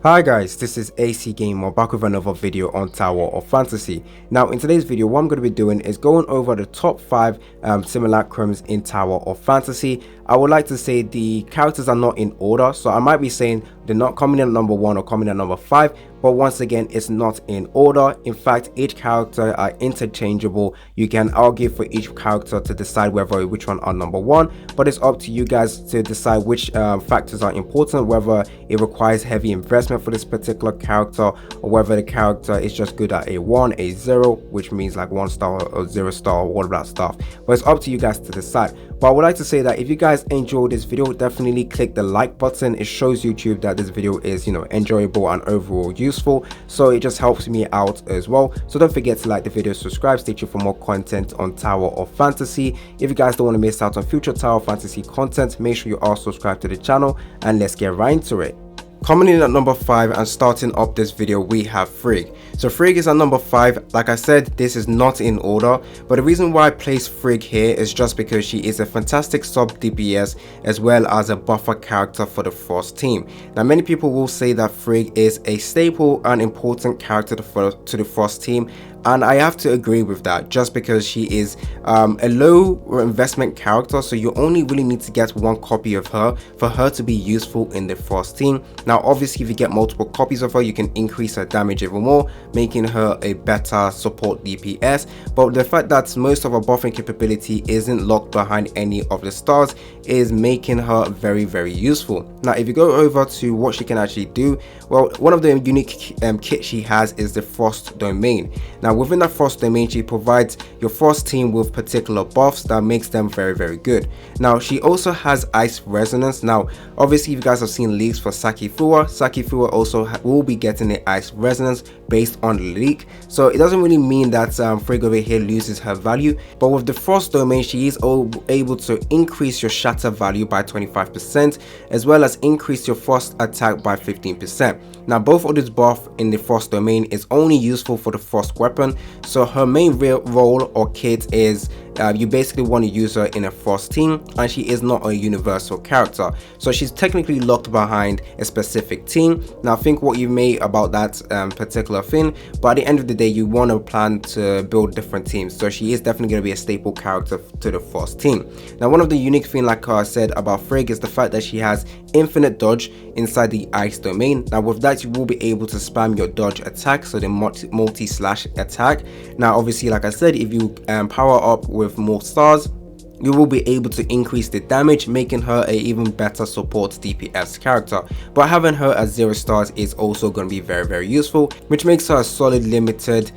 Hi guys, this is AC Gamer back with another video on Tower of Fantasy. Now in today's video what I'm going to be doing is going over the top 5 simulacrums in Tower of Fantasy. I would like to say the characters are not in order, so I might be saying they're not coming in at number 1 or coming in at number 5, but once again it's not in order. In fact, each character are interchangeable. You can argue for each character to decide which one are number 1, but it's up to you guys to decide which factors are important, whether it requires heavy investment for this particular character or whether the character is just good at a 1, a 0, which means like 1 star or 0 star or all of that stuff. But it's up to you guys to decide. But I would like to say that if you guys enjoyed this video, definitely click the like button. It shows YouTube that this video is, enjoyable and overall useful, so it just helps me out as well. So don't forget to like the video, subscribe, stay tuned for more content on Tower of Fantasy. If you guys don't want to miss out on future Tower of Fantasy content, make sure you are subscribed to the channel, and let's get right into it. Coming in at number 5 and starting up this video, we have Frigg. So Frigg is at number 5. Like I said, this is not in order, but the reason why I place Frigg here is just because she is a fantastic sub DPS as well as a buffer character for the Frost team. Now many people will say that Frigg is a staple and important character to the Frost team, and I have to agree with that, just because she is a low investment character, so you only really need to get 1 copy of her for her to be useful in the Frost team. Now obviously if you get multiple copies of her, you can increase her damage even more, making her a better support DPS. But the fact that most of her buffing capability isn't locked behind any of the stars is making her very useful. Now if you go over to what she can actually do, well, one of the unique kits she has is the Frost domain. Now within that Frost domain, she provides your Frost team with particular buffs that makes them very good. Now she also has Ice Resonance. Now obviously if you guys have seen leaks for Saki Fuwa also will be getting the Ice Resonance based on the leak, so it doesn't really mean that Frigg over here loses her value. But with the Frost domain, she is able to increase your shatter value by 25% as well as increase your Frost attack by 15%. Now both of this buff in the Frost domain is only useful for the Frost weapon, so her main role or kit is you basically want to use her in a Frost team, and she is not a universal character, so she's technically locked behind a specific team. Now think what you may about that particular thing, but at the end of the day you want to plan to build different teams, so she is definitely going to be a staple character to the Frost team. Now one of the unique things, like I said about Frigg, is the fact that she has infinite dodge inside the Ice domain. Now with that you will be able to spam your dodge attack, so the multi-slash attack. Now obviously like I said, if you power up with more stars, you will be able to increase the damage, making her a even better support DPS character. But having her at 0 stars is also going to be very useful, which makes her a solid limited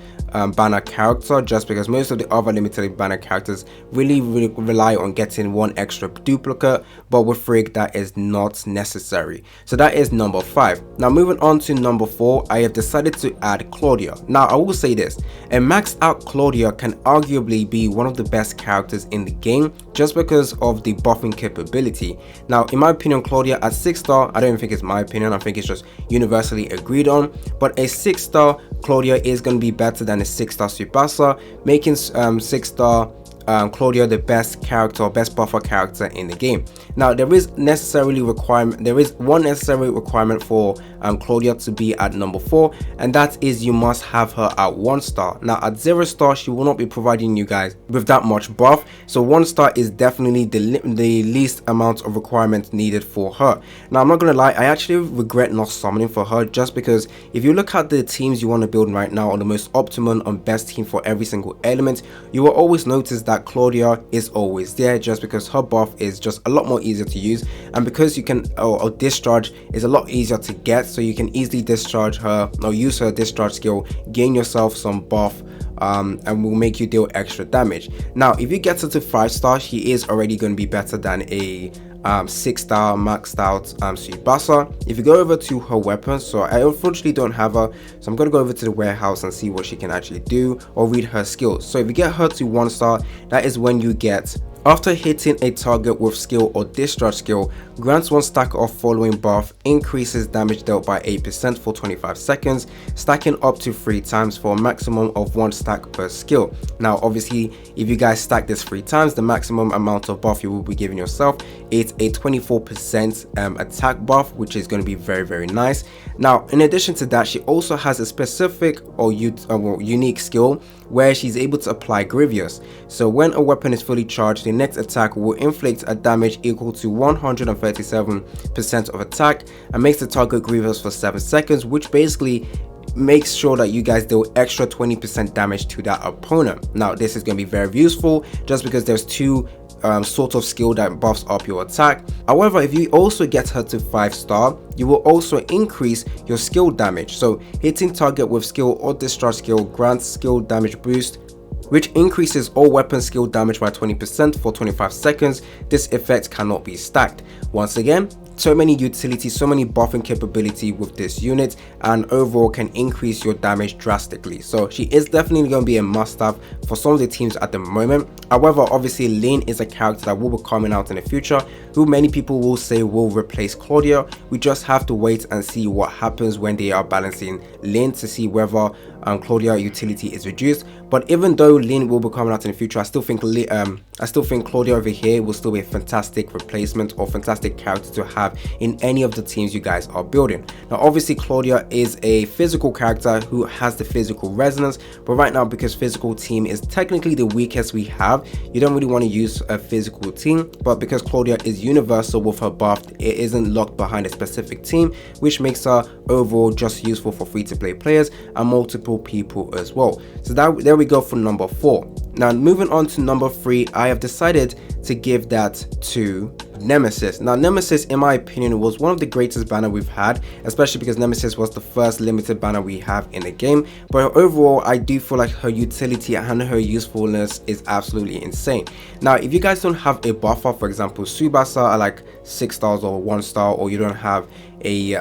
banner character, just because most of the other limited banner characters really rely on getting 1 extra duplicate, but with Frigg that is not necessary. So that is number 5. Now moving on to number 4, I have decided to add Claudia. Now I will say this, a maxed out Claudia can arguably be one of the best characters in the game, just because of the buffing capability. Now in my opinion, Claudia at 6 star, I don't think it's my opinion, I think it's just universally agreed on, but a 6 star Claudia is going to be better than a 6 star Tsubasa, making 6 star Claudia the best character, best buffer character in the game. Now there is one necessary requirement for Claudia to be at number 4, and that is you must have her at 1 star. Now at 0 star she will not be providing you guys with that much buff, so 1 star is definitely the least amount of requirement needed for her. Now I'm not gonna lie, I actually regret not summoning for her, just because if you look at the teams you want to build right now, or the most optimum and best team for every single element, you will always notice that Claudia is always there, just because her buff is just a lot more easier to use, and because you can or discharge is a lot easier to get, so you can easily discharge her or use her discharge skill, gain yourself some buff, and will make you deal extra damage. Now if you get her to 5 star, she is already going to be better than a 6 star maxed out Tsubasa. If you go over to her weapons, so I unfortunately don't have her, so I'm going to go over to the warehouse and see what she can actually do, or read her skills. So if you get her to 1 star, that is when you get After hitting a target with skill or discharge skill, grants one stack of following buff, increases damage dealt by 8% for 25 seconds, stacking up to 3 times for a maximum of 1 stack per skill. Now obviously, if you guys stack this 3 times, the maximum amount of buff you will be giving yourself is a 24% attack buff, which is going to be very nice. Now, in addition to that, she also has a specific or unique skill where she's able to apply Grievous. So when a weapon is fully charged, the next attack will inflict a damage equal to 137% of attack and makes the target grievous for 7 seconds, which basically makes sure that you guys deal extra 20% damage to that opponent. Now, this is going to be very useful just because there's two sort of skill that buffs up your attack. However, if you also get her to 5-star, you will also increase your skill damage. So hitting target with skill or discharge skill grants skill damage boost, which increases all weapon skill damage by 20% for 25 seconds. This effect cannot be stacked. Once again, so many utilities, so many buffing capability with this unit, and overall can increase your damage drastically. So she is definitely going to be a must-have for some of the teams at the moment. However, obviously Lynn is a character that will be coming out in the future, who many people will say will replace Claudia. We just have to wait and see what happens when they are balancing Lynn to see whether Claudia utility is reduced. But even though Lynn will be coming out in the future, I still think Claudia over here will still be a fantastic replacement or fantastic character to have in any of the teams you guys are building. Now, obviously Claudia is a physical character who has the physical resonance, but right now, because physical team is technically the weakest we have, you don't really want to use a physical team. But because Claudia is universal with her buff, it isn't locked behind a specific team, which makes her overall just useful for free-to-play players and multiple people as well. So there we go for number 4. Now, moving on to number 3, I have decided to give that to Nemesis. Now, Nemesis, in my opinion, was one of the greatest banner we've had, especially because Nemesis was the first limited banner we have in the game. But overall, I do feel like her utility and her usefulness is absolutely insane. Now, if you guys don't have a buffer, for example, Tsubasa are like 6 stars or 1 star, or you don't have a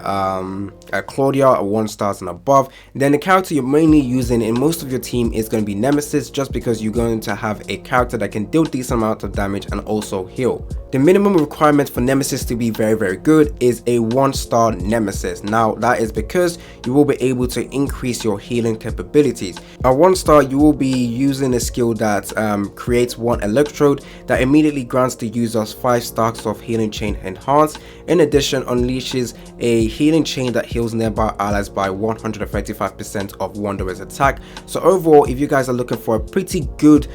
Claudia or 1 stars and above, then the character you're mainly using in most of your team is going to be Nemesis, just because you're going to have a character that can deal decent amount of damage and also heal. The minimum requirement for Nemesis to be very good is a 1-star Nemesis. Now, that is because you will be able to increase your healing capabilities. At 1-star, you will be using a skill that creates 1 electrode that immediately grants the user 5 stacks of healing chain enhance. In addition, unleashes a healing chain that heals nearby allies by 135% of Wanderer's attack. So overall, if you guys are looking for a pretty good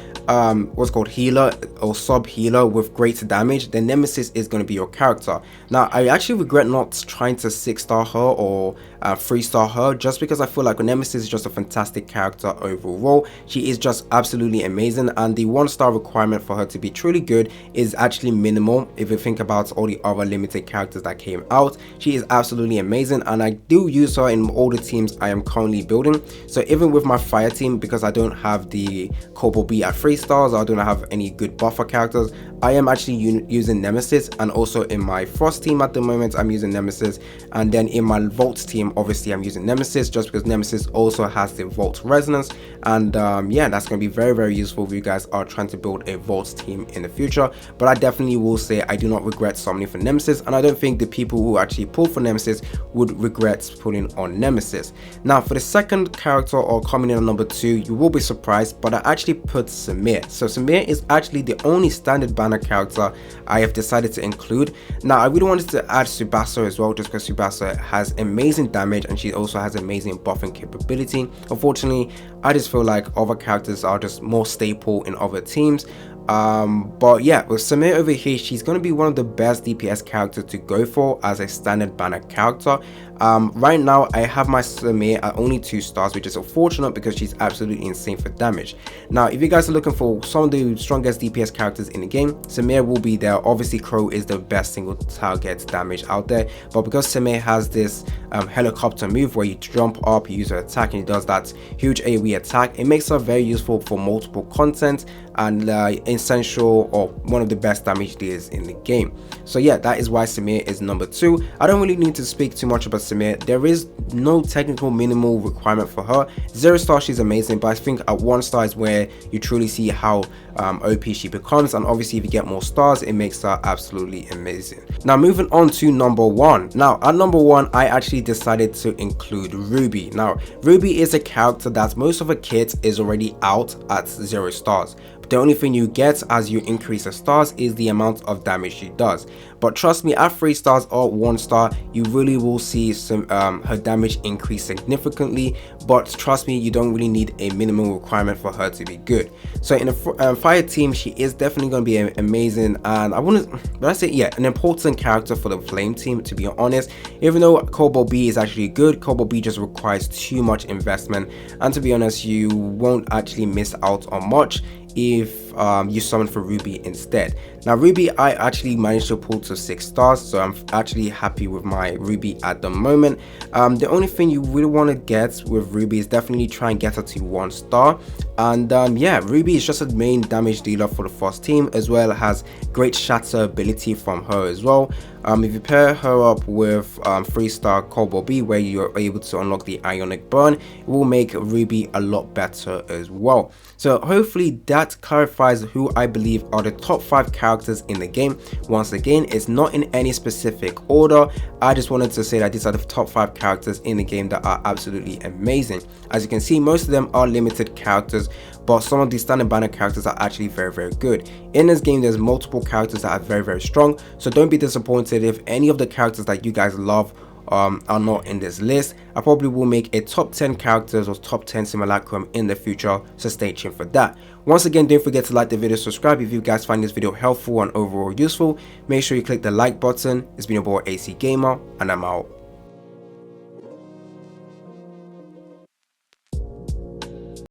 what's called healer or sub healer with great damage, then Nemesis is going to be your character. Now, I actually regret not trying to 6-star her or 3-star her, just because I feel like Nemesis is just a fantastic character overall. She is just absolutely amazing, and the 1-star requirement for her to be truly good is actually minimal. If you think about all the other limited characters that came out, she is absolutely amazing, and I do use her in all the teams I am currently building. So even with my fire team, because I don't have the Cobalt B at 3 stars, I don't have any good buffer characters, I am actually using Nemesis. And also in my Frost team at the moment, I'm using Nemesis, and then in my Volt team, obviously I'm using Nemesis, just because Nemesis also has the Volt resonance. And yeah, that's going to be very useful if you guys are trying to build a Volt team in the future. But I definitely will say I do not regret summoning for Nemesis, and I don't think the people who actually pull for Nemesis would regret pulling on Nemesis. Now, for the second character, or coming in at number 2, you will be surprised, but I actually put Samir. So Samir is actually the only standard banner character I have decided to include. Now, I really wanted to add Tsubasa as well, just because Tsubasa has amazing damage and she also has amazing buffing capability. Unfortunately, I just feel like other characters are just more staple in other teams. But yeah, with Samir over here, she's going to be one of the best DPS characters to go for as a standard banner character. Right now, I have my Samir at only 2 stars, which is unfortunate because she's absolutely insane for damage. Now, if you guys are looking for some of the strongest DPS characters in the game, Samir will be there. Obviously, Crow is the best single target damage out there, but because Samir has this helicopter move where you jump up, you use her attack, and he does that huge AoE attack, it makes her very useful for multiple content and essential, or one of the best damage dealers in the game. So yeah, that is why Samir is number 2. I don't really need to speak too much about Samir. There is no technical minimal requirement for her. 0 star, she's amazing, but I think at 1 star is where you truly see how OP she becomes, and obviously if you get more stars, it makes her absolutely amazing. Now, moving on to number 1. Now, at number 1, I actually decided to include Ruby. Now, Ruby is a character that most of her kit is already out at 0 stars. The only thing you get as you increase the stars is the amount of damage she does. But trust me, at 3 stars or 1 star, you really will see some her damage increase significantly. But trust me, you don't really need a minimum requirement for her to be good. So in a fire team, she is definitely going to be amazing, and I wouldn't, but I say yeah, an important character for the flame team, to be honest. Even though Cobalt B is actually good, Cobalt B just requires too much investment, and to be honest, you won't actually miss out on much if you summon for Ruby instead. Now Ruby, I actually managed to pull to 6 stars, so I'm actually happy with my Ruby at the moment. The only thing you really want to get with Ruby is definitely try and get her to 1 star, and yeah, Ruby is just a main damage dealer for the first team, as well as great shatter ability from her as well. If you pair her up with 3-star Cobalt B, where you're able to unlock the Ionic Burn, it will make Ruby a lot better as well. So hopefully that clarifies who I believe are the top 5 characters in the game. Once again, it's not in any specific order. I just wanted to say that these are the top 5 characters in the game that are absolutely amazing. As you can see, most of them are limited characters, but some of these standard banner characters are actually very good. In this game, there's multiple characters that are very strong, so don't be disappointed if any of the characters that you guys love are not in this list. I probably will make a top 10 characters or top 10 simulacrum in the future, so stay tuned for that. Once again, don't forget to like the video, subscribe if you guys find this video helpful and overall useful. Make sure you click the like button. It's been your boy AC Gamer, and I'm out.